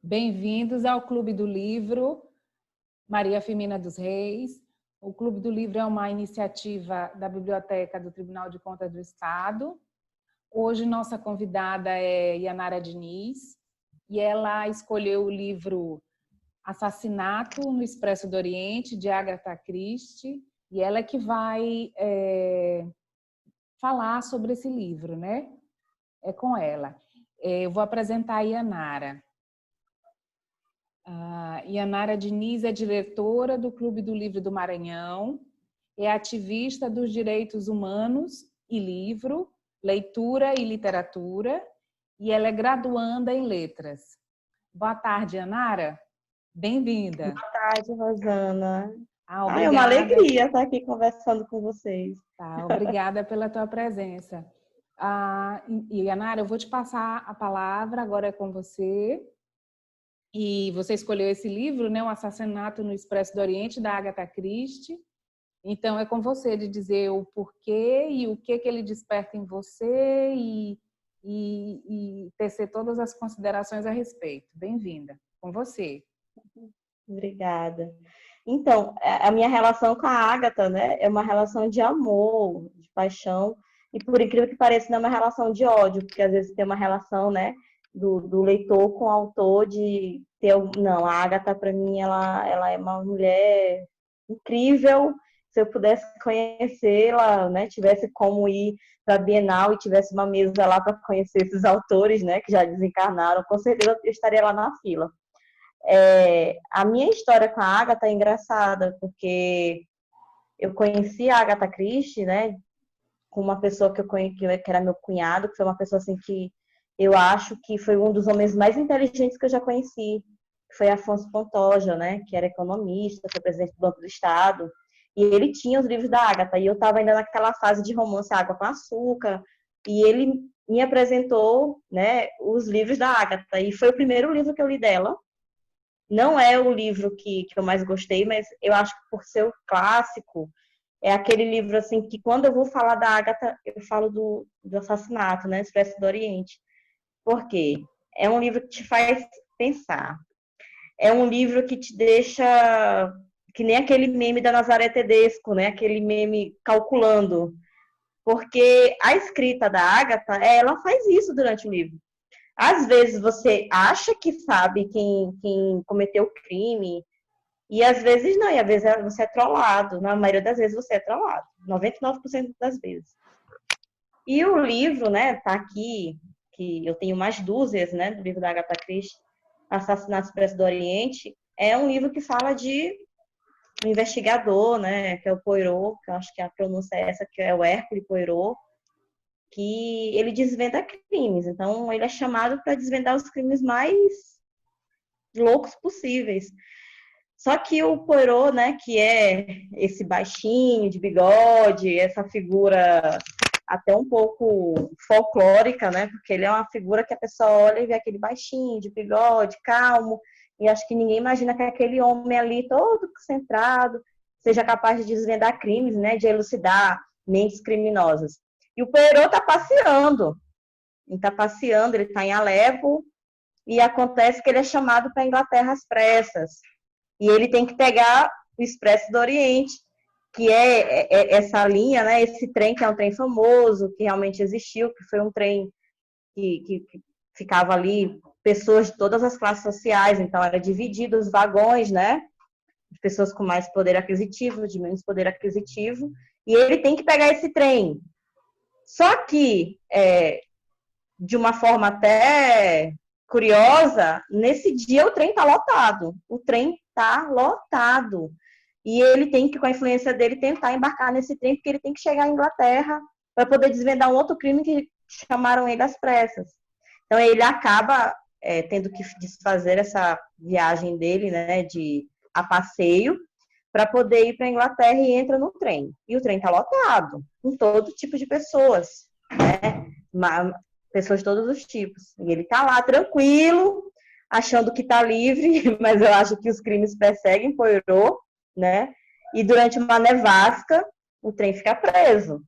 Bem-vindos ao Clube do Livro, Maria Firmina dos Reis. O Clube do Livro é uma iniciativa da Biblioteca do Tribunal de Contas do Estado. Hoje nossa convidada é Yanara Diniz e ela escolheu o livro Assassinato no Expresso do Oriente, de Agatha Christie, e ela é que vai falar sobre esse livro, né? É com ela. Eu vou apresentar a Yanara. Yanara Diniz é diretora do Clube do Livro do Maranhão, é ativista dos direitos humanos e livro, leitura e literatura, e ela é graduanda em letras. Boa tarde, Yanara. Bem-vinda. Boa tarde, Rosana. Obrigada. É uma alegria estar aqui conversando com vocês. Obrigada pela tua presença. Yanara, eu vou te passar a palavra, agora é com você. E você escolheu esse livro, né, O Assassinato no Expresso do Oriente, da Agatha Christie. Então, é com você de dizer o porquê e o que ele desperta em você e tecer todas as considerações a respeito. Bem-vinda. Com você. Obrigada. Então, a minha relação com a Agatha, né, é uma relação de amor, de paixão, e por incrível que pareça, não é uma relação de ódio, porque às vezes tem uma relação, né, do leitor com o autor de ter... Não, a Agatha, para mim, ela é uma mulher incrível. Se eu pudesse conhecê-la, né, tivesse como ir para a Bienal e tivesse uma mesa lá para conhecer esses autores, né, que já desencarnaram, com certeza eu estaria lá na fila. A minha história com a Agatha é engraçada, porque eu conheci a Agatha Christie, né, com uma pessoa que eu conheci, que era meu cunhado, que foi uma pessoa assim que eu acho que foi um dos homens mais inteligentes que eu já conheci, que foi Afonso Pantoja, né, que era economista, foi presidente do Banco do Estado, e ele tinha os livros da Agatha, e eu estava ainda naquela fase de romance Água com Açúcar, e ele me apresentou, né, os livros da Agatha, e foi o primeiro livro que eu li dela. Não é o livro que eu mais gostei, mas eu acho que por ser o clássico, é aquele livro assim que quando eu vou falar da Agatha, eu falo do assassinato, né, Expresso do Oriente. Por quê? É um livro que te faz pensar. É um livro que te deixa que nem aquele meme da Nazaré Tedesco, né, aquele meme calculando. Porque a escrita da Agatha, ela faz isso durante o livro. Às vezes você acha que sabe quem cometeu o crime, e às vezes não, e às vezes você é trollado. Na maioria das vezes você é trollado, 99% das vezes. E o livro, né, tá aqui, que eu tenho mais dúzias, né, do livro da Agatha Christie, Assassinato Expresso do Oriente, é um livro que fala de um investigador, né, que é o Poirot, que eu acho que a pronúncia é essa, que é o Hercule Poirot, que ele desvenda crimes. Então, ele é chamado para desvendar os crimes mais loucos possíveis. Só que o Poirot, né, que é esse baixinho de bigode, essa figura até um pouco folclórica, né, porque ele é uma figura que a pessoa olha e vê aquele baixinho de bigode, calmo, e acho que ninguém imagina que aquele homem ali todo concentrado seja capaz de desvendar crimes, né, de elucidar mentes criminosas. E o Poirot está passeando. Ele está em Alepo, e acontece que ele é chamado para a Inglaterra às pressas. E ele tem que pegar o Expresso do Oriente, que é essa linha, né? Esse trem que é um trem famoso, que realmente existiu, que foi um trem que ficava ali pessoas de todas as classes sociais, então era dividido os vagões, né? De pessoas com mais poder aquisitivo, de menos poder aquisitivo, e ele tem que pegar esse trem. Só que, de uma forma até curiosa, nesse dia o trem está lotado. O trem está lotado. E ele tem que, com a influência dele, tentar embarcar nesse trem, porque ele tem que chegar à Inglaterra para poder desvendar um outro crime que chamaram ele às pressas. Então, ele acaba tendo que desfazer essa viagem dele, né, a passeio, para poder ir para a Inglaterra e entra no trem. E o trem está lotado, com todo tipo de pessoas, né? Pessoas de todos os tipos. E ele está lá tranquilo, achando que está livre, mas eu acho que os crimes perseguem Poirot, né? E durante uma nevasca, o trem fica preso.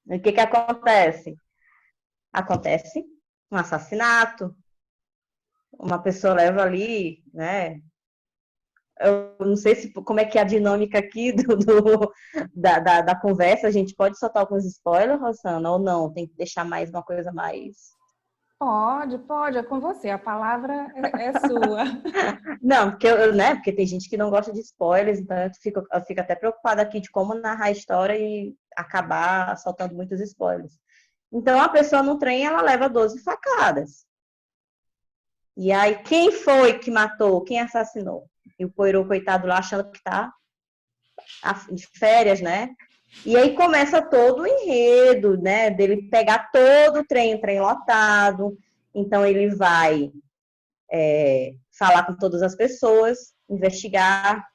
E o que acontece? Acontece um assassinato. uma pessoa leva ali, né? Eu não sei como é que é a dinâmica aqui da conversa. A gente pode soltar alguns spoilers, Rosana, ou não? Tem que deixar mais uma coisa mais. Pode, é com você. A palavra é sua. Não, né? Porque tem gente que não gosta de spoilers, então eu fico até preocupada aqui de como narrar a história e acabar soltando muitos spoilers. Então, a pessoa no trem, ela leva 12 facadas. E aí, quem foi que matou? Quem assassinou? E o Poirot, coitado lá, achando que tá de férias, né? E aí começa todo o enredo, né? Dele pegar todo o trem lotado. Então, ele vai falar com todas as pessoas, investigar,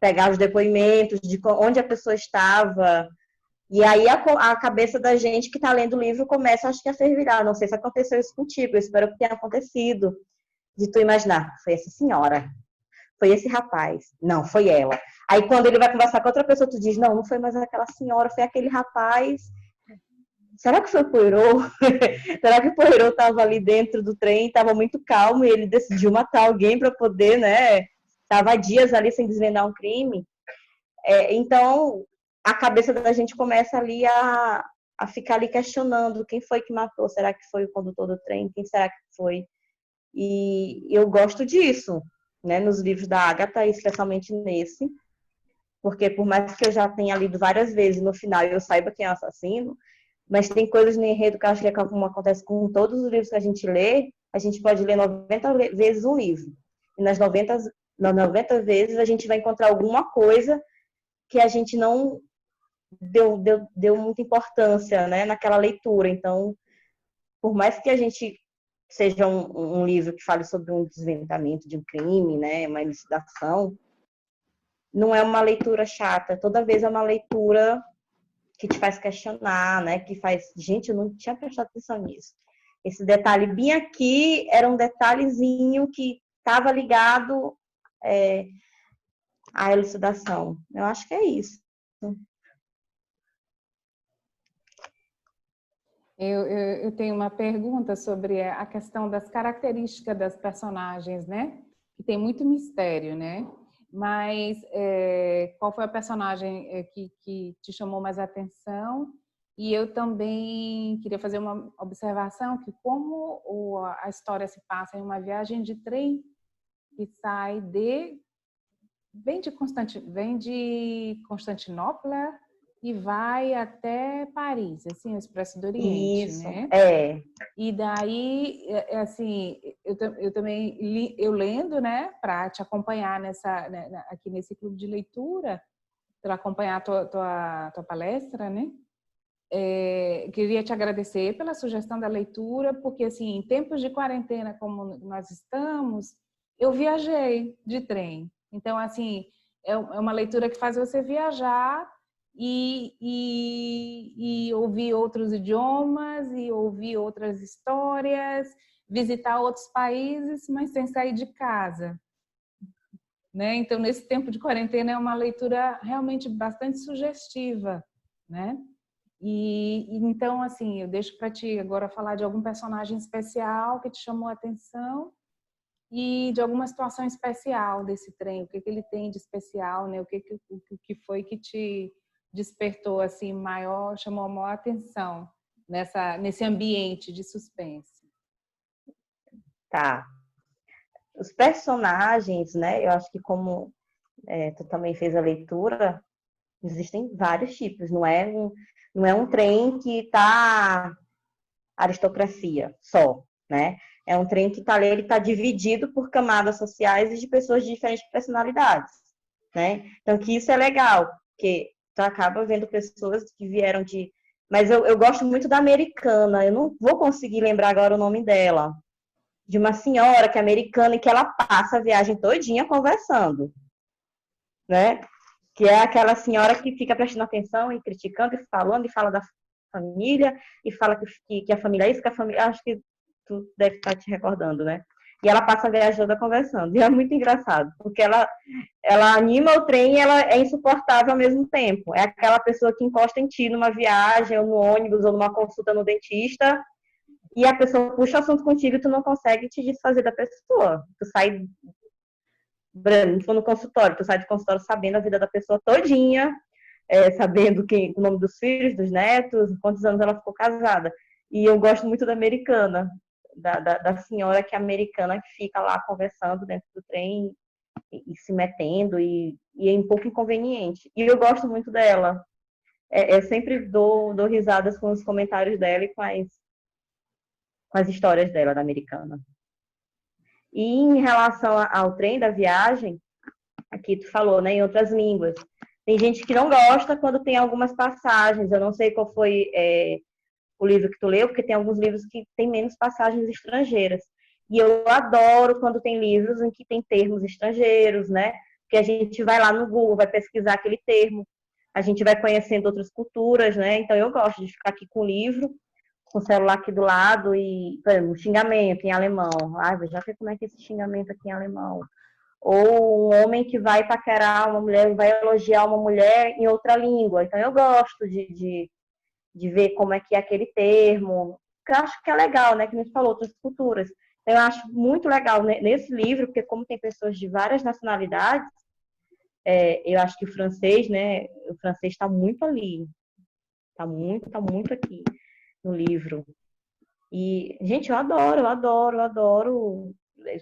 pegar os depoimentos de onde a pessoa estava. E aí a cabeça da gente que está lendo o livro começa, acho que, a fervilhar. Não sei se aconteceu isso contigo, eu espero que tenha acontecido. De tu imaginar, foi essa senhora, foi esse rapaz, não, foi ela. Aí quando ele vai conversar com outra pessoa, tu diz, não foi mais aquela senhora, foi aquele rapaz. Será que foi o Poirot? Será que o Poirot estava ali dentro do trem, estava muito calmo e ele decidiu matar alguém para poder, né? Estava dias ali sem desvendar um crime. Então, a cabeça da gente começa ali a ficar ali questionando quem foi que matou. Será que foi o condutor do trem? Quem será que foi? E eu gosto disso, né? Nos livros da Agatha, especialmente nesse. Porque por mais que eu já tenha lido várias vezes, no final eu saiba quem é o assassino, mas tem coisas no enredo que eu acho que é como acontece com todos os livros que a gente pode ler 90 vezes um livro. E nas 90 vezes a gente vai encontrar alguma coisa que a gente não deu muita importância, né, naquela leitura. Então, por mais que a gente seja um livro que fale sobre um desvendamento de um crime, né, uma elucidação, não é uma leitura chata. Toda vez é uma leitura que te faz questionar, né? Que faz, gente, eu não tinha prestado atenção nisso. Esse detalhe bem aqui era um detalhezinho que estava ligado à elucidação. Eu acho que é isso. Eu tenho uma pergunta sobre a questão das características das personagens, né? Que tem muito mistério, né? Mas qual foi a personagem que te chamou mais atenção? E eu também queria fazer uma observação que como a história se passa em uma viagem de trem que sai vem de Constantinopla e vai até Paris, assim, o Expresso do Oriente, Isso, né? é. E daí, assim, eu também eu lendo, né, para te acompanhar aqui nesse clube de leitura, para acompanhar a tua palestra, né? Queria te agradecer pela sugestão da leitura, porque assim, em tempos de quarentena como nós estamos, eu viajei de trem. Então, assim, é uma leitura que faz você viajar e ouvir outros idiomas e ouvir outras histórias, visitar outros países, mas sem sair de casa, né? Então, nesse tempo de quarentena é uma leitura realmente bastante sugestiva, né? E então, assim, eu deixo para ti agora falar de algum personagem especial que te chamou a atenção e de alguma situação especial desse trem, o que ele tem de especial, né? O que foi que te despertou assim maior, chamou a maior atenção nesse ambiente de suspense. Tá. Os personagens, né? Eu acho que como tu também fez a leitura, existem vários tipos. Não é um trem que tá aristocracia só, né? É um trem que tá ali, ele tá dividido por camadas sociais e de pessoas de diferentes personalidades, né? Então, que isso é legal, porque tu acaba vendo pessoas que vieram de... Mas eu gosto muito da americana, eu não vou conseguir lembrar agora o nome dela, de uma senhora que é americana e que ela passa a viagem todinha conversando, né? Que é aquela senhora que fica prestando atenção e criticando e falando e fala da família e fala que a família é isso, que a família... Acho que tu deve estar te recordando, né? E ela passa a viagem toda conversando. E é muito engraçado, porque ela anima o trem e ela é insuportável ao mesmo tempo. É aquela pessoa que encosta em ti numa viagem, ou no ônibus, ou numa consulta no dentista, e a pessoa puxa o assunto contigo e tu não consegue te desfazer da pessoa. Tu sai, tu no consultório, tu sai do consultório sabendo a vida da pessoa todinha, sabendo o nome dos filhos, dos netos, quantos anos ela ficou casada. E eu gosto muito da americana, da senhora que é americana, que fica lá conversando dentro do trem e se metendo, e é um pouco inconveniente. E eu gosto muito dela. Eu sempre dou risadas com os comentários dela e com as histórias dela, da americana. E em relação ao trem da viagem, aqui tu falou, né, em outras línguas. Tem gente que não gosta quando tem algumas passagens. Eu não sei qual foi o livro que tu leu, porque tem alguns livros que tem menos passagens estrangeiras. E eu adoro quando tem livros em que tem termos estrangeiros, né? Porque a gente vai lá no Google, vai pesquisar aquele termo, a gente vai conhecendo outras culturas, né? Então eu gosto de ficar aqui com o livro, com o celular aqui do lado e, por exemplo, um xingamento em alemão. Ai, vou já ver como é que é esse xingamento aqui em alemão. Ou um homem que vai paquerar uma mulher, vai elogiar uma mulher em outra língua. Então eu gosto de ver como é que é aquele termo, que eu acho que é legal, né? Que a gente falou, outras culturas. Eu acho muito legal nesse livro, porque como tem pessoas de várias nacionalidades, eu acho que o francês, né? O francês está muito ali, tá muito aqui no livro. E, gente, eu adoro,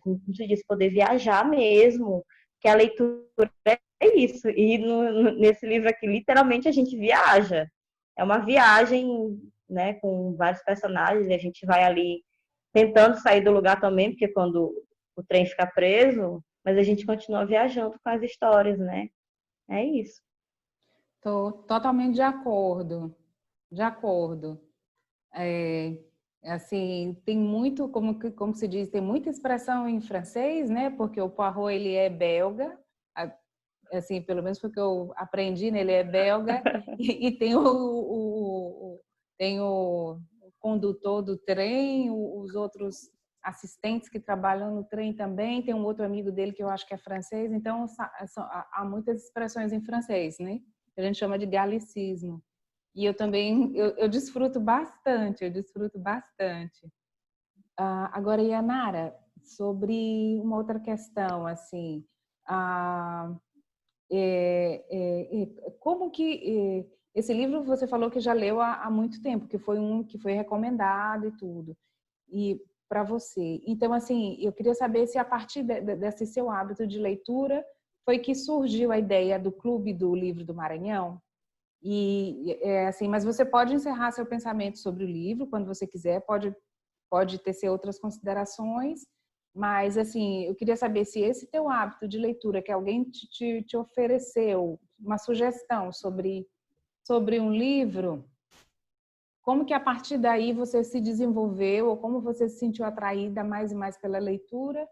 como se diz, poder viajar mesmo, que a leitura é isso. E nesse livro aqui, literalmente, a gente viaja. É uma viagem, né, com vários personagens, e a gente vai ali tentando sair do lugar também, porque quando o trem fica preso, mas a gente continua viajando com as histórias, né? É isso. Estou totalmente de acordo, de acordo. Assim, tem muito, como se diz, tem muita expressão em francês, né? Porque o Poirot, ele é belga, assim, pelo menos porque eu aprendi, né? Ele é belga, e tem tem o condutor do trem, os outros assistentes que trabalham no trem também, tem um outro amigo dele que eu acho que é francês, então há muitas expressões em francês, né? Que a gente chama de galicismo. E eu também, eu desfruto bastante, eu desfruto bastante. Agora, Yanara, sobre uma outra questão, assim, como que esse livro você falou que já leu há muito tempo, que foi um que foi recomendado e tudo, e para você. Então, assim, eu queria saber se a partir desse seu hábito de leitura foi que surgiu a ideia do Clube do Livro do Maranhão. E assim, mas você pode encerrar seu pensamento sobre o livro quando você quiser, pode ter outras considerações, mas assim, eu queria saber se esse teu hábito de leitura que alguém te ofereceu uma sugestão sobre um livro, como que a partir daí você se desenvolveu ou como você se sentiu atraída mais e mais pela leitura,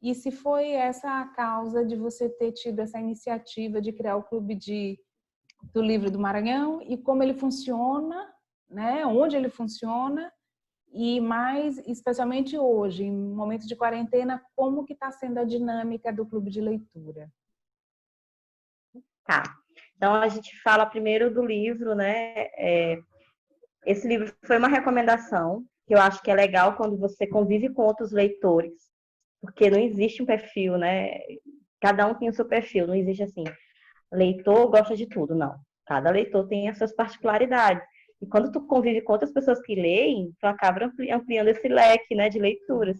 e se foi essa a causa de você ter tido essa iniciativa de criar o Clube do Livro do Maranhão e como ele funciona, né? Onde ele funciona e mais especialmente hoje, em momentos de quarentena, como que está sendo a dinâmica do clube de leitura? Tá. Então a gente fala primeiro do livro, né? Esse livro foi uma recomendação que eu acho que é legal quando você convive com outros leitores, porque não existe um perfil, né? Cada um tem o seu perfil, não existe assim, leitor gosta de tudo, não. Cada leitor tem as suas particularidades. E quando tu convive com outras pessoas que leem, tu acaba ampliando esse leque, né, de leituras.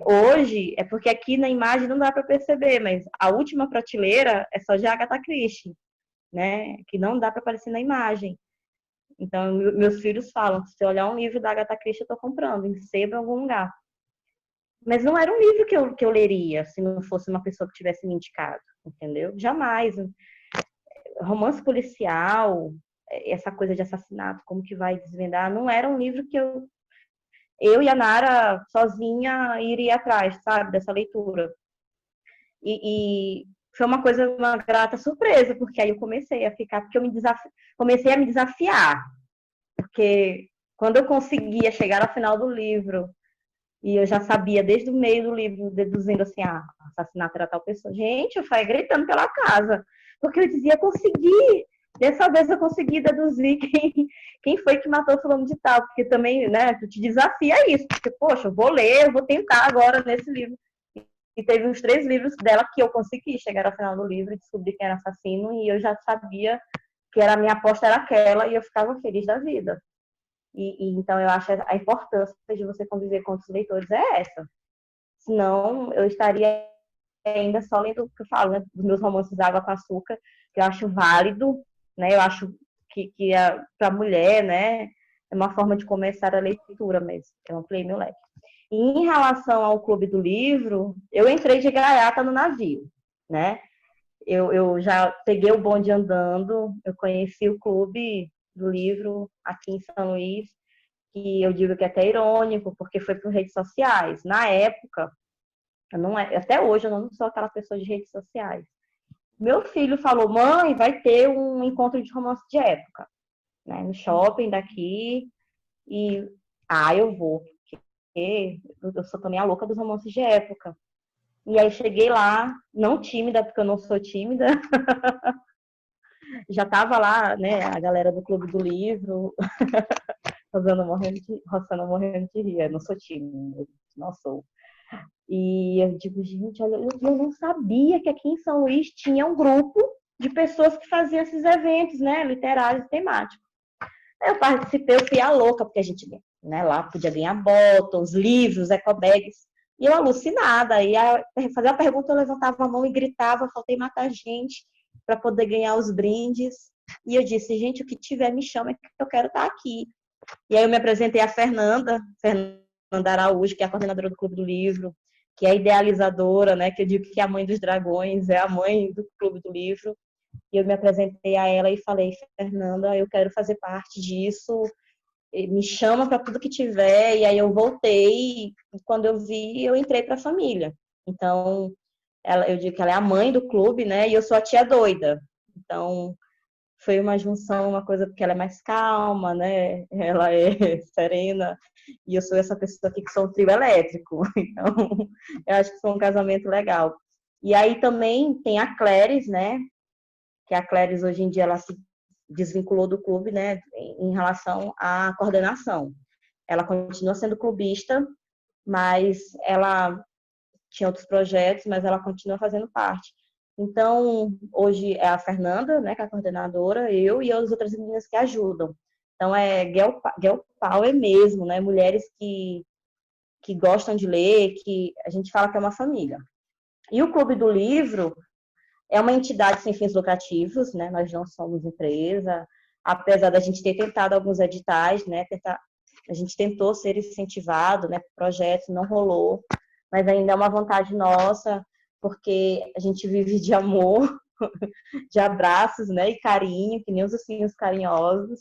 Hoje, é porque aqui na imagem não dá para perceber, mas a última prateleira é só de Agatha Christie, né, que não dá para aparecer na imagem. Então, meus filhos falam, se eu olhar um livro da Agatha Christie, eu estou comprando, em sebo em algum lugar. Mas não era um livro que eu leria, se não fosse uma pessoa que tivesse me indicado, entendeu? Jamais. Romance policial, essa coisa de assassinato, como que vai desvendar, não era um livro que eu e a Nara sozinha iria atrás, sabe, dessa leitura. E foi uma grata surpresa, porque aí eu comecei a ficar, porque comecei a me desafiar, porque quando eu conseguia chegar ao final do livro e eu já sabia desde o meio do livro, deduzindo assim, assassinato era tal pessoa. Gente, eu saí gritando pela casa, porque eu dizia, consegui, Dessa vez eu consegui deduzir quem foi que matou fulano de tal, porque também, né, tu te desafia a isso, porque, poxa, eu vou ler, eu vou tentar agora nesse livro. E teve uns 3 livros dela que eu consegui chegar ao final do livro e descobrir quem era assassino, e eu já sabia que a minha aposta era aquela, e eu ficava feliz da vida. Então eu acho a importância de você conviver com outros leitores é essa. Senão eu estaria ainda só lendo o que eu falo, né, dos meus romances Água com Açúcar, que eu acho válido, né? Eu acho que para a mulher, né, é uma forma de começar a leitura mesmo. Eu ampliei meu leque. E em relação ao Clube do Livro, eu entrei de gaiata no navio, né? Eu já peguei o bonde andando, eu conheci o Clube do Livro aqui em São Luís, que eu digo que é até irônico, porque foi por redes sociais. Na época, eu não é, até hoje eu não sou aquela pessoa de redes sociais. Meu filho falou, mãe, vai ter um encontro de romance de época, né, no shopping daqui, e eu vou, porque eu sou também a louca dos romances de época. E aí cheguei lá, não tímida, porque eu não sou tímida, já tava lá, né, a galera do Clube do Livro, Rossana morrendo de rir, eu não sou tímida, não sou. E eu digo, gente, olha, eu não sabia que aqui em São Luís tinha um grupo de pessoas que faziam esses eventos, né, literários temáticos. Eu participei, eu fui a louca, porque a gente, né, lá podia ganhar botões, livros, ecobags, e eu alucinada. E fazer a pergunta, eu levantava a mão e gritava, faltei matar gente para poder ganhar os brindes. E eu disse, gente, o que tiver me chama, que eu quero estar aqui. E aí eu me apresentei a Fernanda Araújo, que é a coordenadora do Clube do Livro, que é a idealizadora, né, que eu digo que é a mãe dos dragões, é a mãe do Clube do Livro. E eu me apresentei a ela e falei, Fernanda, eu quero fazer parte disso, me chama para tudo que tiver. E aí eu voltei, e quando eu vi, eu entrei para a família. Então, eu digo que ela é a mãe do clube, né, e eu sou a tia doida. Então, foi uma junção, uma coisa, porque ela é mais calma, né? Ela é serena, e eu sou essa pessoa aqui que sou um trio elétrico. Então, eu acho que foi um casamento legal. E aí também tem a Cléris, né? Que a Cléris, hoje em dia, ela se desvinculou do clube, né? Em relação à coordenação. Ela continua sendo clubista, mas ela tinha outros projetos, mas ela continua fazendo parte. Então, hoje é a Fernanda, né, que é a coordenadora, eu e as outras meninas que ajudam. Então, é girl power mesmo, né? Mulheres que gostam de ler, que a gente fala que é uma família. E o Clube do Livro é uma entidade sem fins lucrativos, né? Nós não somos empresa, apesar da gente ter tentado alguns editais, né? A gente tentou ser incentivado, né? Projetos, não rolou, mas ainda é uma vontade nossa, porque a gente vive de amor, de abraços, né, e carinho, que nem os ursinhos carinhosos.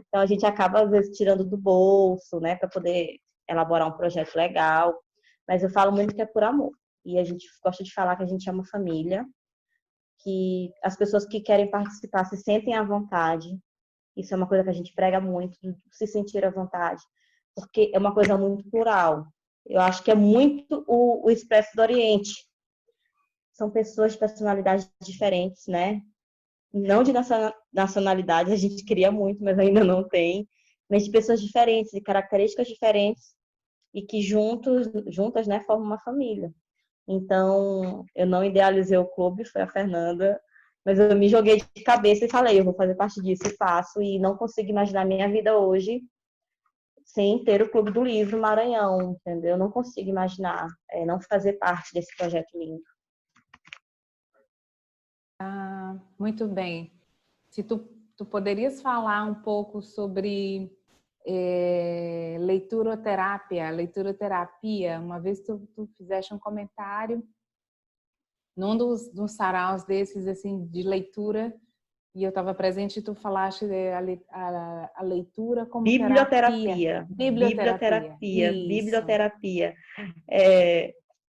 Então a gente acaba às vezes tirando do bolso, né, para poder elaborar um projeto legal. Mas eu falo muito que é por amor. E a gente gosta de falar que a gente é uma família, que as pessoas que querem participar se sentem à vontade. Isso é uma coisa que a gente prega muito, se sentir à vontade, porque é uma coisa muito plural. Eu acho que é muito o Expresso do Oriente. São pessoas de personalidades diferentes, né? Não de nacionalidade, a gente queria muito, mas ainda não tem. Mas de pessoas diferentes, de características diferentes, e que juntas, né, formam uma família. Então, eu não idealizei o clube, foi a Fernanda, mas eu me joguei de cabeça e falei, eu vou fazer parte disso e faço, e não consigo imaginar minha vida hoje sem ter o Clube do Livro Maranhão, entendeu? Eu não consigo imaginar não fazer parte desse projeto lindo. Muito bem. Se tu poderias falar um pouco sobre leituroterapia. Uma vez tu fizeste um comentário num dos saraus desses, assim, de leitura, e eu estava presente e tu falaste a leitura como terapia. Biblioterapia.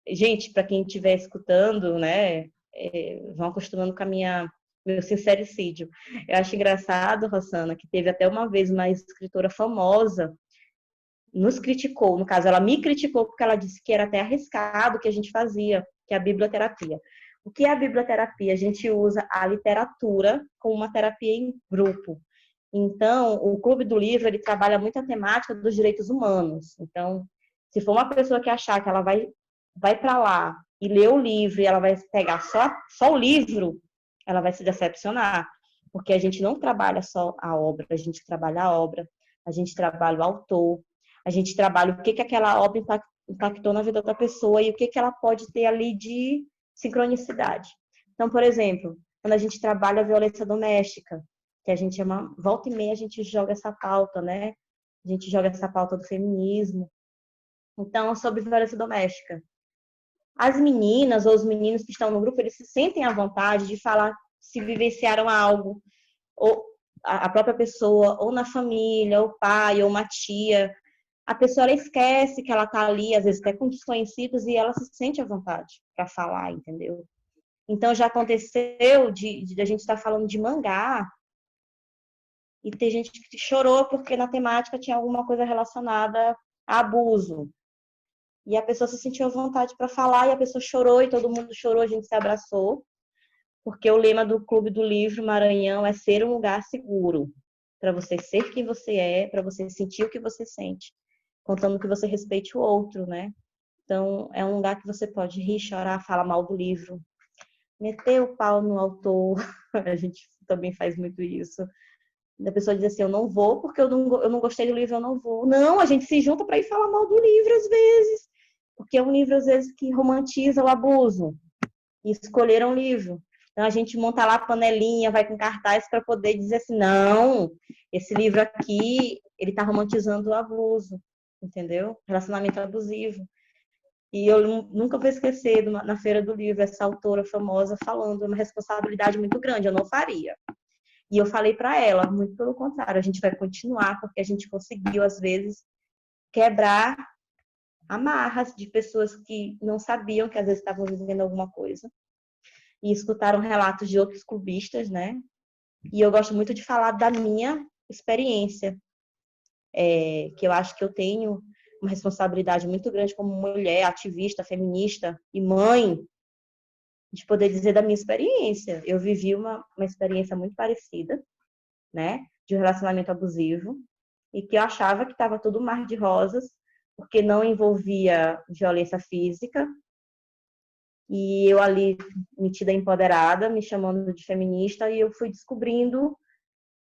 Gente, para quem estiver escutando, né, vão acostumando com meu sincericídio. Eu acho engraçado, Rossana, que teve até uma vez uma escritora famosa nos criticou, no caso, ela me criticou porque ela disse que era até arriscado o que a gente fazia, que é a biblioterapia. O que é a biblioterapia? A gente usa a literatura como uma terapia em grupo. Então, o Clube do Livro, ele trabalha muito a temática dos direitos humanos. Então, se for uma pessoa que achar que ela vai para lá e ler o livro e ela vai pegar só o livro, ela vai se decepcionar. Porque a gente não trabalha só a obra, a gente trabalha a obra, a gente trabalha o autor, a gente trabalha o que aquela obra impactou na vida da pessoa e o que ela pode ter ali de sincronicidade. Então, por exemplo, quando a gente trabalha a violência doméstica, que a gente chama, volta e meia a gente joga essa pauta, né? A gente joga essa pauta do feminismo. Então, sobre violência doméstica. As meninas ou os meninos que estão no grupo, eles se sentem à vontade de falar se vivenciaram algo, ou a própria pessoa, ou na família, ou pai, ou uma tia. A pessoa, ela esquece que ela está ali, às vezes até com desconhecidos, e ela se sente à vontade para falar, entendeu? Então, já aconteceu de a gente estar falando de mangá, e tem gente que chorou porque na temática tinha alguma coisa relacionada a abuso. E a pessoa se sentiu à vontade para falar, e a pessoa chorou, e todo mundo chorou, a gente se abraçou. Porque o lema do Clube do Livro Maranhão é ser um lugar seguro. Para você ser quem você é, para você sentir o que você sente. Contando que você respeite o outro, né? Então, é um lugar que você pode rir, chorar, falar mal do livro. Meter o pau no autor. A gente também faz muito isso. A pessoa diz assim, eu não vou porque eu não gostei do livro, eu não vou. Não, a gente se junta para ir falar mal do livro às vezes. Porque é um livro, às vezes, que romantiza o abuso. E escolheram um livro. Então, a gente monta lá a panelinha, vai com cartaz para poder dizer assim, não, esse livro aqui, ele está romantizando o abuso, entendeu? Relacionamento abusivo. E eu nunca vou esquecer, na Feira do Livro, essa autora famosa falando, uma responsabilidade muito grande, eu não faria. E eu falei para ela, muito pelo contrário, a gente vai continuar, porque a gente conseguiu, às vezes, quebrar amarras de pessoas que não sabiam que às vezes estavam vivendo alguma coisa e escutaram relatos de outros clubistas, né? E eu gosto muito de falar da minha experiência, que eu acho que eu tenho uma responsabilidade muito grande como mulher, ativista, feminista e mãe, de poder dizer da minha experiência. Eu vivi uma experiência muito parecida, né? De um relacionamento abusivo, e que eu achava que estava tudo mar de rosas, porque não envolvia violência física, e eu ali, metida empoderada, me chamando de feminista, e eu fui descobrindo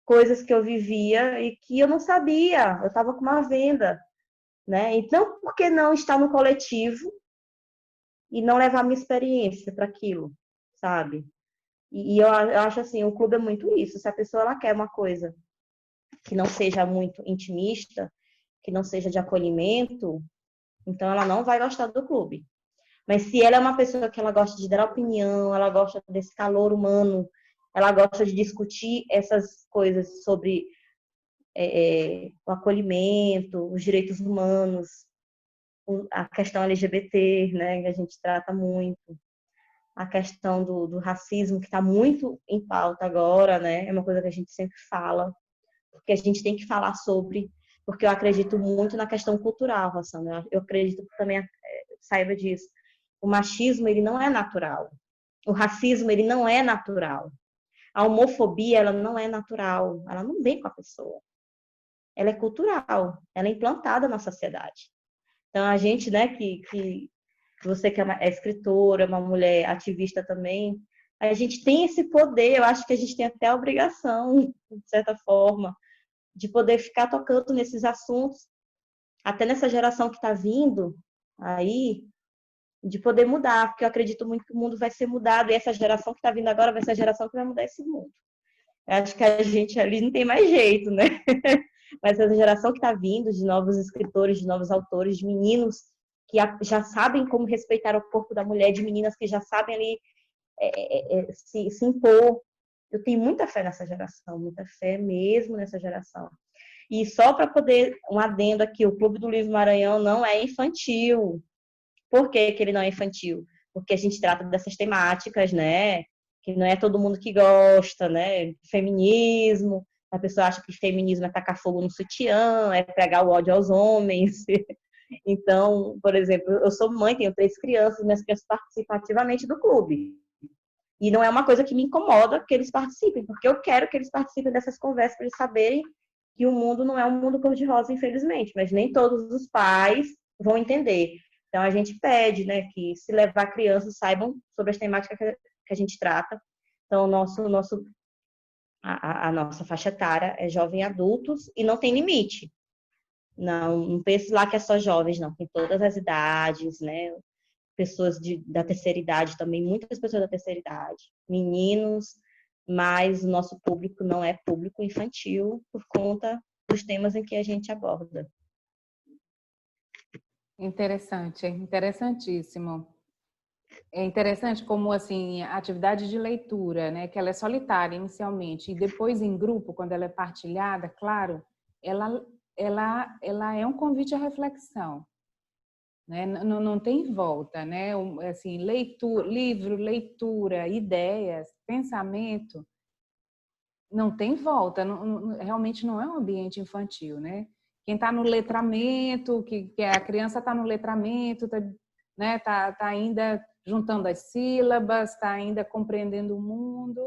coisas que eu vivia e que eu não sabia, eu estava com uma venda, né? Então, por que não estar no coletivo e não levar minha experiência para aquilo, sabe? E eu acho assim, o clube é muito isso, se a pessoa ela quer uma coisa que não seja muito intimista, que não seja de acolhimento, então ela não vai gostar do clube. Mas se ela é uma pessoa que ela gosta de dar opinião, ela gosta desse calor humano, ela gosta de discutir essas coisas sobre o acolhimento, os direitos humanos, a questão LGBT, né, que a gente trata muito, a questão do racismo, que está muito em pauta agora, né, é uma coisa que a gente sempre fala, porque a gente tem que falar sobre, porque eu acredito muito na questão cultural, Rossana, eu acredito que também saiba disso. O machismo, ele não é natural. O racismo, ele não é natural. A homofobia, ela não é natural. Ela não vem com a pessoa. Ela é cultural. Ela é implantada na sociedade. Então, a gente, né, que você que é escritora, uma mulher ativista também, a gente tem esse poder, eu acho que a gente tem até a obrigação, de certa forma, de poder ficar tocando nesses assuntos, até nessa geração que está vindo aí, de poder mudar, porque eu acredito muito que o mundo vai ser mudado, e essa geração que está vindo agora vai ser a geração que vai mudar esse mundo. Eu acho que a gente ali não tem mais jeito, né? Mas essa geração que está vindo, de novos escritores, de novos autores, de meninos que já sabem como respeitar o corpo da mulher, de meninas que já sabem ali se impor. Eu tenho muita fé nessa geração, muita fé mesmo nessa geração. E só para poder, um adendo aqui, o Clube do Livro Maranhão não é infantil. Por que ele não é infantil? Porque a gente trata dessas temáticas, né? Que não é todo mundo que gosta, né? Feminismo. A pessoa acha que feminismo é tacar fogo no sutiã, é pregar o ódio aos homens. Então, por exemplo, eu sou mãe, tenho 3 crianças, minhas crianças participam ativamente do clube. E não é uma coisa que me incomoda que eles participem, porque eu quero que eles participem dessas conversas para eles saberem que o mundo não é um mundo cor-de-rosa, infelizmente, mas nem todos os pais vão entender. Então, a gente pede, né, que se levar crianças saibam sobre as temáticas que a gente trata. Então, a nossa faixa etária é jovem adultos e não tem limite. Não pense lá que é só jovens, não. Tem todas as idades, né? Pessoas da terceira idade também, muitas pessoas da terceira idade, meninos, mas o nosso público não é público infantil por conta dos temas em que a gente aborda. Interessante, interessantíssimo. É interessante como, assim, a atividade de leitura, né, que ela é solitária inicialmente, e depois em grupo, quando ela é partilhada, claro, ela é um convite à reflexão, né? Não tem volta, né? Assim, livro, leitura, ideias, pensamento, não tem volta, realmente não é um ambiente infantil, né? Quem está no letramento, que a criança está no letramento, né? Tá ainda juntando as sílabas, está ainda compreendendo o mundo.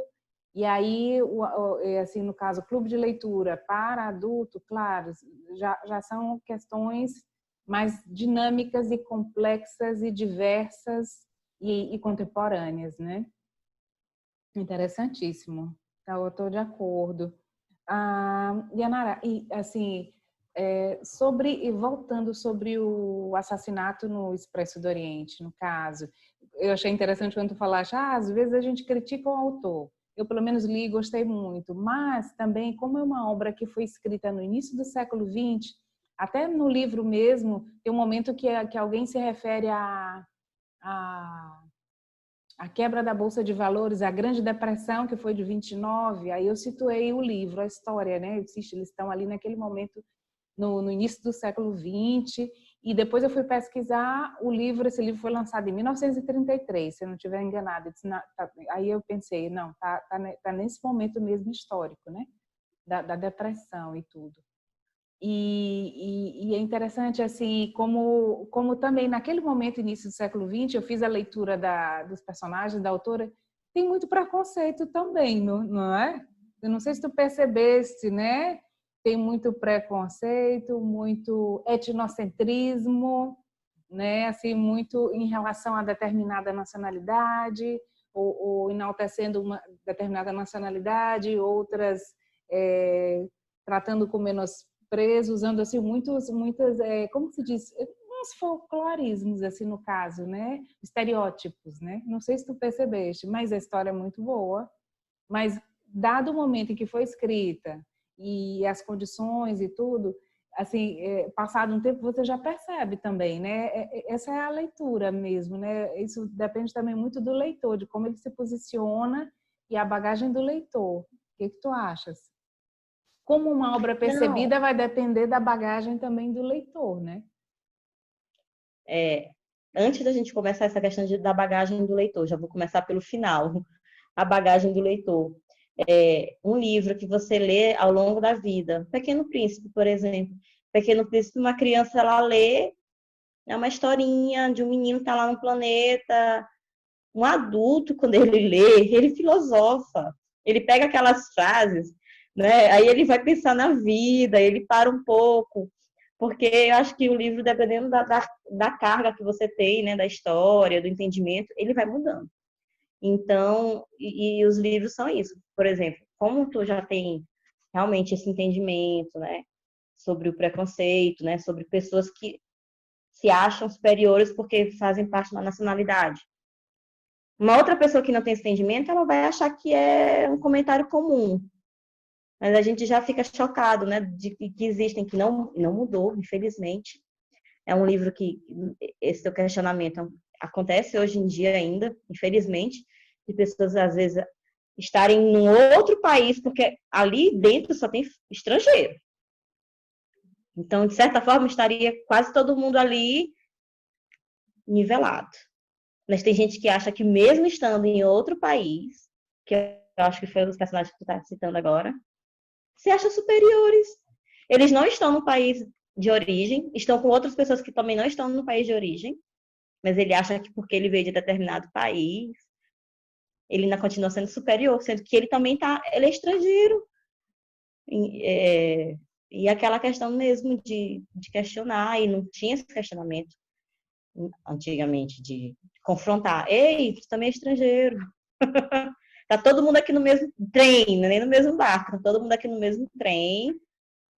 E aí, assim, no caso, clube de leitura para adulto, claro, já são questões mais dinâmicas e complexas e diversas e contemporâneas, né? Interessantíssimo. Tá, eu estou de acordo. Yanara, e assim, e voltando sobre o assassinato no Expresso do Oriente, no caso, eu achei interessante quando tu falaste, às vezes a gente critica o autor. Eu, pelo menos, li e gostei muito, mas também, como é uma obra que foi escrita no início do século XX, até no livro mesmo, tem um momento que alguém se refere a quebra da Bolsa de Valores, a Grande Depressão, que foi de 29, aí eu situei o livro, a história, né? Eles estão ali naquele momento, no início do século XX, e depois eu fui pesquisar o livro, esse livro foi lançado em 1933, se eu não estiver enganada. Aí eu pensei, não, tá nesse momento mesmo histórico, né? Da depressão e tudo. E é interessante, assim, como também naquele momento, início do século XX, eu fiz a leitura dos personagens, da autora, tem muito preconceito também, não é? Eu não sei se tu percebeste, né? Tem muito preconceito, muito etnocentrismo, né? Assim, muito em relação a determinada nacionalidade, ou enaltecendo uma determinada nacionalidade, outras tratando com menosprezo, usando assim muitas, como se diz, uns folclorismos assim no caso, né? Estereótipos, né? Não sei se tu percebeste, mas a história é muito boa. Mas dado o momento em que foi escrita e as condições e tudo, assim, passado um tempo você já percebe também, né? Essa é a leitura mesmo, né? Isso depende também muito do leitor, de como ele se posiciona e a bagagem do leitor. O que tu achas? Como uma obra percebida vai depender da bagagem também do leitor, né? Antes da gente começar essa questão da bagagem do leitor, já vou começar pelo final. A bagagem do leitor. Um livro que você lê ao longo da vida. Pequeno Príncipe, por exemplo. Pequeno Príncipe, uma criança, ela lê, é uma historinha de um menino que está lá no planeta. Um adulto, quando ele lê, ele filosofa. Ele pega aquelas frases, né? Aí ele vai pensar na vida, ele para um pouco. Porque eu acho que o livro, dependendo da carga que você tem, né? Da história, do entendimento, ele vai mudando. Então, e os livros são isso. Por exemplo, como tu já tem realmente esse entendimento, né, sobre o preconceito, né, sobre pessoas que se acham superiores porque fazem parte de uma nacionalidade. Uma outra pessoa que não tem esse entendimento, ela vai achar que é um comentário comum. Mas a gente já fica chocado, né, de que existem, que não mudou, infelizmente. É um livro que esse teu questionamento acontece hoje em dia ainda, infelizmente, de pessoas às vezes estarem num outro país, porque ali dentro só tem estrangeiro. Então, de certa forma, estaria quase todo mundo ali nivelado. Mas tem gente que acha que mesmo estando em outro país, que eu acho que foi um dos personagens que tu está citando agora, se acham superiores. Eles não estão no país de origem, estão com outras pessoas que também não estão no país de origem, mas ele acha que porque ele veio de determinado país, ele ainda continua sendo superior, sendo que ele também ele é estrangeiro. E aquela questão mesmo de questionar, e não tinha esse questionamento antigamente, de confrontar. Ei, tu também é estrangeiro. Tá todo mundo aqui no mesmo trem, nem no mesmo barco, tá todo mundo aqui no mesmo trem.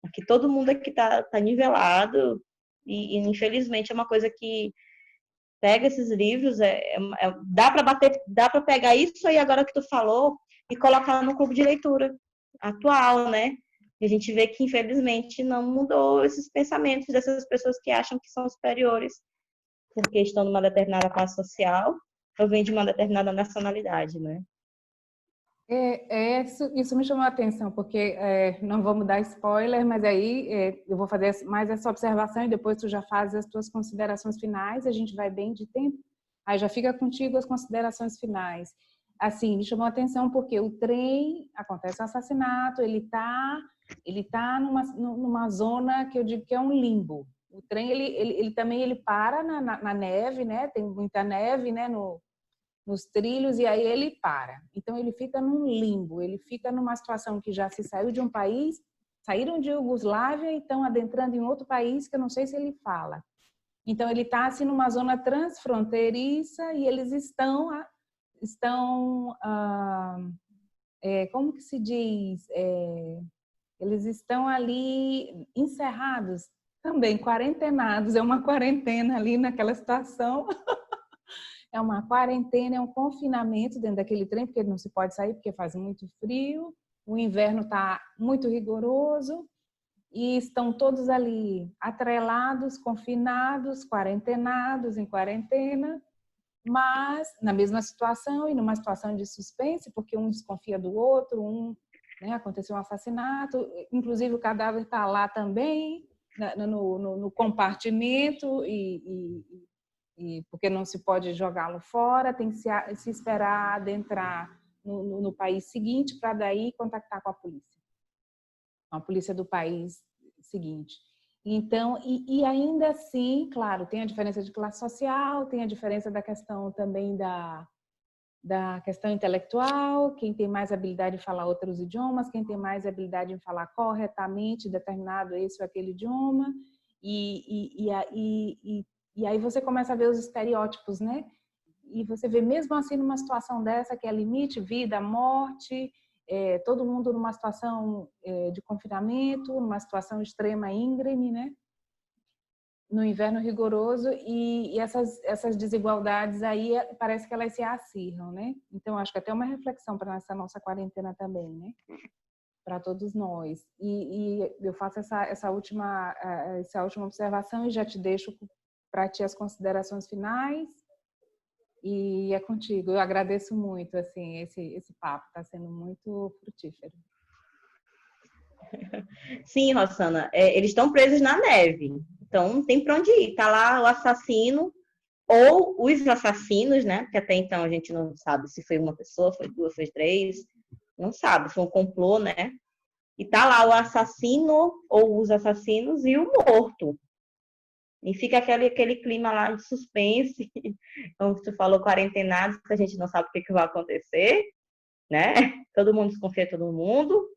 Aqui todo mundo aqui tá nivelado. E infelizmente é uma coisa que pega esses livros, dá para pegar isso aí agora que tu falou e colocar no clube de leitura atual, né? E a gente vê que infelizmente não mudou esses pensamentos dessas pessoas que acham que são superiores porque estão numa determinada classe social ou vêm de uma determinada nacionalidade, né? Isso me chamou a atenção, porque não vamos dar spoiler, mas aí eu vou fazer mais essa observação e depois tu já faz as tuas considerações finais, a gente vai bem de tempo, aí já fica contigo as considerações finais. Assim, me chamou a atenção porque o trem, acontece um assassinato, ele tá numa zona que eu digo que é um limbo. O trem, ele também para na neve, né? Tem muita neve, né? Nos trilhos, e aí ele para. Então ele fica num limbo, ele fica numa situação que já se saiu de um país, saíram de Iugoslávia e estão adentrando em outro país que eu não sei se ele fala. Então ele está assim numa zona transfronteiriça e eles estão como que se diz? Eles estão ali encerrados, também quarentenados, é uma quarentena ali naquela situação. É uma quarentena, é um confinamento dentro daquele trem, porque não se pode sair porque faz muito frio, o inverno está muito rigoroso e estão todos ali atrelados, confinados, quarentenados, em quarentena, mas na mesma situação e numa situação de suspense, porque um desconfia do outro, aconteceu um assassinato, inclusive o cadáver está lá também, no compartimento e porque não se pode jogá-lo fora, tem que se esperar adentrar no país seguinte para daí contactar com a polícia do país seguinte. Então, e ainda assim, claro, tem a diferença de classe social, tem a diferença da questão também da questão intelectual, quem tem mais habilidade em falar outros idiomas, quem tem mais habilidade em falar corretamente determinado esse ou aquele idioma, e aí você começa a ver os estereótipos, né? E você vê mesmo assim numa situação dessa que é limite, vida, morte, todo mundo numa situação de confinamento, numa situação extrema íngreme, né? No inverno rigoroso e essas desigualdades aí parece que elas se acirram, né? Então acho que até uma reflexão para essa nossa quarentena também, né? Para todos nós. E eu faço essa última observação e já te deixo para ti as considerações finais e é contigo. Eu agradeço muito assim esse papo, está sendo muito frutífero. Sim, Rossana, eles estão presos na neve, então não tem para onde ir. Tá lá o assassino ou os assassinos, né? Porque até então a gente não sabe se foi uma pessoa, foi duas, foi três, não sabe, foi um complô, né? E tá lá o assassino ou os assassinos e o morto. E fica aquele clima lá de suspense, como tu falou, quarentenados, que a gente não sabe o que vai acontecer, né? Todo mundo desconfia de todo mundo,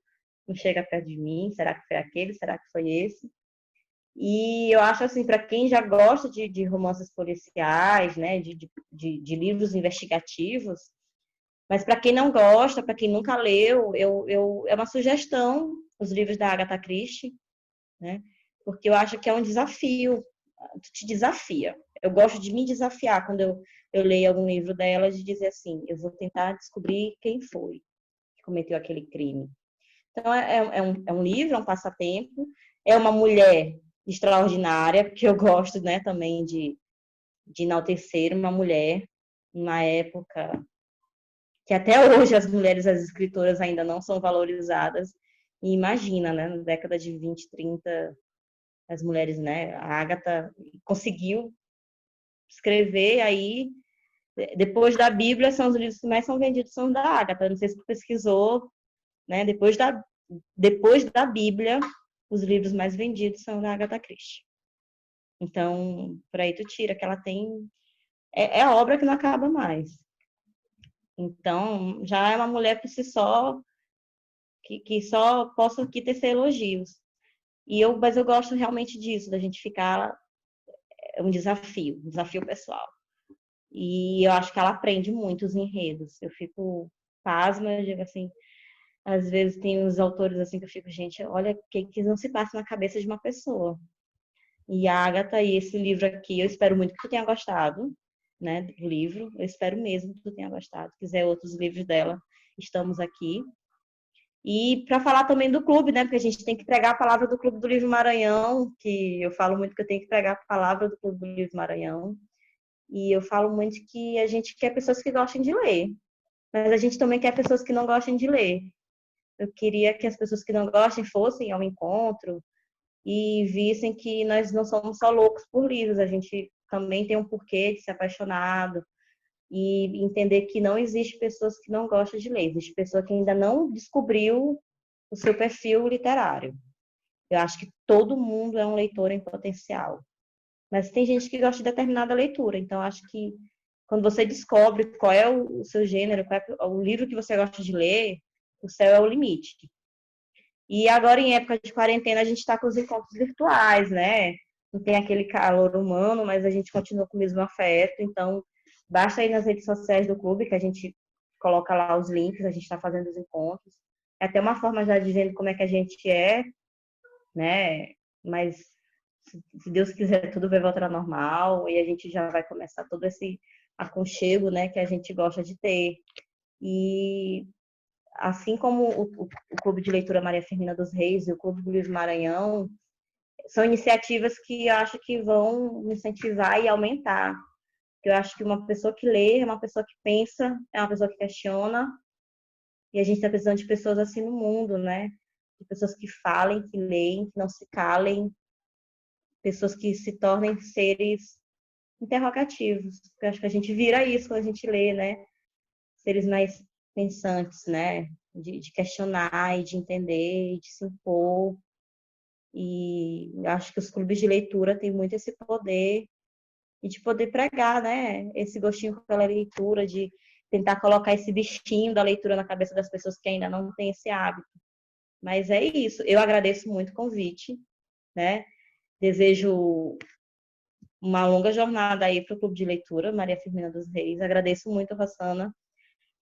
não chega perto de mim, será que foi aquele, será que foi esse? E eu acho assim, para quem já gosta de romances policiais, né, de livros investigativos, mas para quem não gosta, para quem nunca leu, é uma sugestão os livros da Agatha Christie, né? Porque eu acho que é um desafio, tu te desafia. Eu gosto de me desafiar quando eu leio algum livro dela, de dizer assim, eu vou tentar descobrir quem foi que cometeu aquele crime. Então, é um livro, é um passatempo, é uma mulher extraordinária, porque eu gosto, né, também de enaltecer uma mulher numa época que até hoje as mulheres, as escritoras ainda não são valorizadas. E imagina, né, na década de 20, 30, as mulheres, né, a Agatha conseguiu escrever aí, depois da Bíblia, são os livros que mais são vendidos, são da Agatha. Não sei se tu pesquisou, né, depois da Bíblia, os livros mais vendidos são da Agatha Christie. Então, por aí tu tira que ela tem... É a obra que não acaba mais. Então, já é uma mulher por si só, que só posso aqui tecer elogios. Mas eu gosto realmente disso, da gente ficar, é um desafio pessoal. E eu acho que ela aprende muito os enredos. Eu fico pasma, eu digo assim, às vezes tem uns autores assim que eu fico, gente, olha o que não se passa na cabeça de uma pessoa. E a Agatha, e esse livro aqui, eu espero muito que tu tenha gostado, né, do livro. Eu espero mesmo que tu tenha gostado. Se quiser outros livros dela, estamos aqui. E para falar também do clube, né, porque a gente tem que pregar a palavra do Clube do Livro Maranhão, que eu falo muito que eu tenho que pregar a palavra do Clube do Livro Maranhão. E eu falo muito que a gente quer pessoas que gostem de ler, mas a gente também quer pessoas que não gostem de ler. Eu queria que as pessoas que não gostem fossem ao encontro e vissem que nós não somos só loucos por livros, a gente também tem um porquê de ser apaixonado e entender que não existe pessoas que não gostam de ler, existe pessoa que ainda não descobriu o seu perfil literário. Eu acho que todo mundo é um leitor em potencial, mas tem gente que gosta de determinada leitura, então acho que quando você descobre qual é o seu gênero, qual é o livro que você gosta de ler, o céu é o limite. E agora, em época de quarentena, a gente está com os encontros virtuais, né? Não tem aquele calor humano, mas a gente continua com o mesmo afeto. Então, basta ir nas redes sociais do clube, que a gente coloca lá os links, a gente está fazendo os encontros. É até uma forma já dizendo como é que a gente é, né? Mas, se Deus quiser, tudo vai voltar ao normal e a gente já vai começar todo esse aconchego, né, que a gente gosta de ter. E assim como o Clube de Leitura Maria Firmina dos Reis e o Clube do Livro Maranhão, são iniciativas que eu acho que vão me incentivar e aumentar. Eu acho que uma pessoa que lê é uma pessoa que pensa, é uma pessoa que questiona, e a gente está precisando de pessoas assim no mundo, né? De pessoas que falem, que leem, que não se calem, pessoas que se tornem seres interrogativos. Eu acho que a gente vira isso quando a gente lê, né? Seres mais pensantes, né? De questionar e de entender e de se impor. E acho que os clubes de leitura têm muito esse poder e de poder pregar, né? Esse gostinho pela leitura, de tentar colocar esse bichinho da leitura na cabeça das pessoas que ainda não têm esse hábito. Mas é isso. Eu agradeço muito o convite, né? Desejo uma longa jornada aí para o Clube de Leitura, Maria Firmina dos Reis. Agradeço muito a Rossana.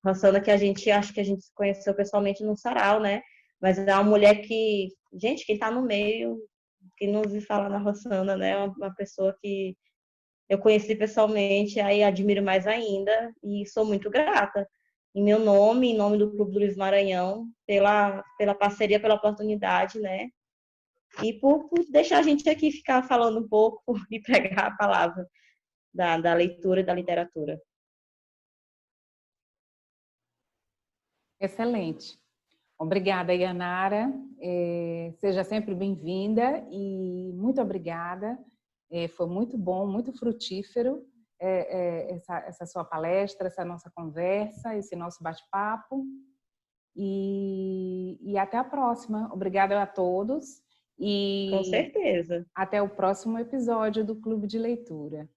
Rossana, que a gente acho que a gente se conheceu pessoalmente no sarau, né? Mas é uma mulher que, gente, quem está no meio, quem não ouviu falar na Rossana, né? É uma pessoa que eu conheci pessoalmente, aí admiro mais ainda e sou muito grata. Em meu nome, em nome do Clube do Livro Maranhão, pela parceria, pela oportunidade, né? E por deixar a gente aqui ficar falando um pouco e pregar a palavra da leitura e da literatura. Excelente. Obrigada, Yanara. Seja sempre bem-vinda e muito obrigada. Foi muito bom, muito frutífero essa sua palestra, essa nossa conversa, esse nosso bate-papo. E até a próxima. Obrigada a todos. Com certeza. Até o próximo episódio do Clube de Leitura.